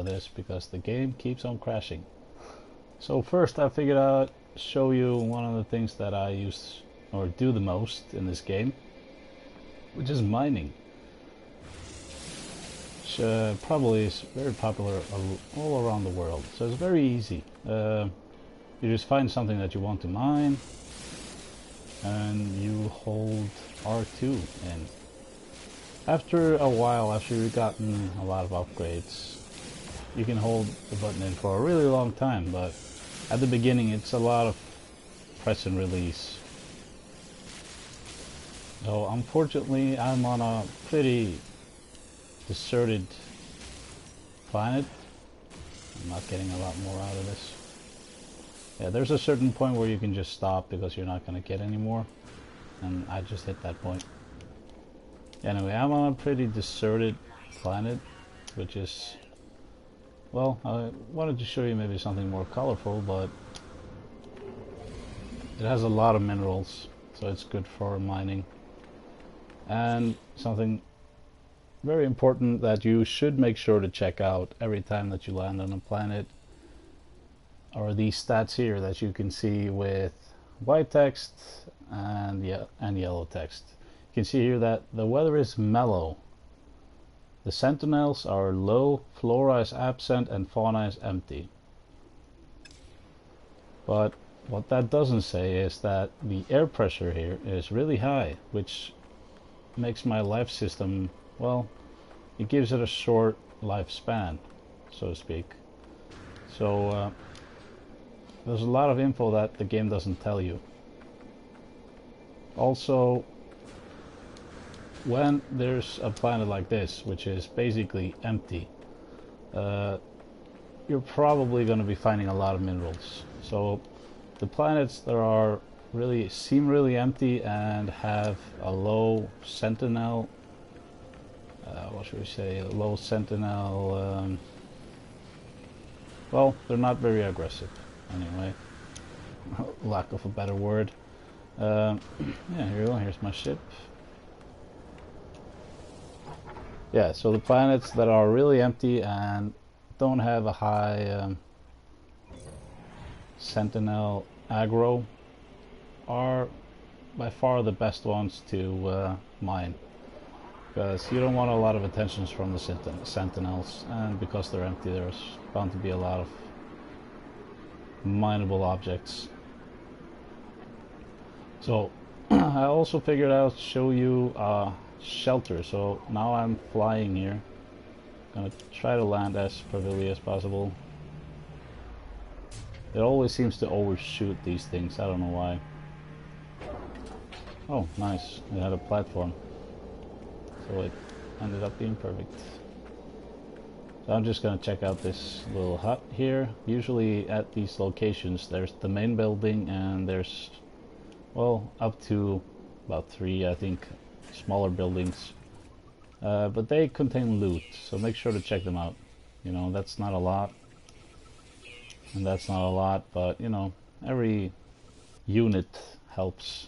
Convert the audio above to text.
of this because the game keeps on crashing. So first I figured I'd show you one of the things that I use or do the most in this game, which is mining. Which probably is very popular all around the world. So it's very easy. You just find something that you want to mine and you hold R2 in. After a while, after you've gotten a lot of upgrades, you can hold the button in for a really long time, but at the beginning it's a lot of press and release. So unfortunately I'm on a pretty deserted planet. I'm not getting a lot more out of this. Yeah, there's a certain point where you can just stop because you're not going to get any more, and I just hit that point. Anyway, I'm on a pretty deserted planet, which is, well, I wanted to show you maybe something more colorful, but it has a lot of minerals, so it's good for mining. And something very important that you should make sure to check out every time that you land on a planet are these stats here that you can see with white text and yellow text. You can see here that the weather is mellow. The sentinels are low, flora is absent, and fauna is empty. But what that doesn't say is that the air pressure here is really high, which makes my life system, well, it gives it a short lifespan, so to speak. So there's a lot of info that the game doesn't tell you. Also, when there's a planet like this, which is basically empty, you're probably going to be finding a lot of minerals. So the planets that are seem really empty and have a low sentinel, what should we say, a low sentinel, well, they're not very aggressive anyway, lack of a better word. Yeah, here you go, here's my ship. Yeah, so the planets that are really empty and don't have a high sentinel aggro are by far the best ones to mine, because you don't want a lot of attentions from the sentinels, and because they're empty there's bound to be a lot of mineable objects. So I also figured I'll show you shelter. So now I'm flying here. Gonna try to land as privately as possible. It always seems to overshoot these things, I don't know why. Oh, nice, it had a platform, so it ended up being perfect. So I'm just gonna check out this little hut here. Usually at these locations there's the main building and there's, well, up to about 3, I think, smaller buildings, but they contain loot, so make sure to check them out. You know, that's not a lot and that's not a lot, but you know, every unit helps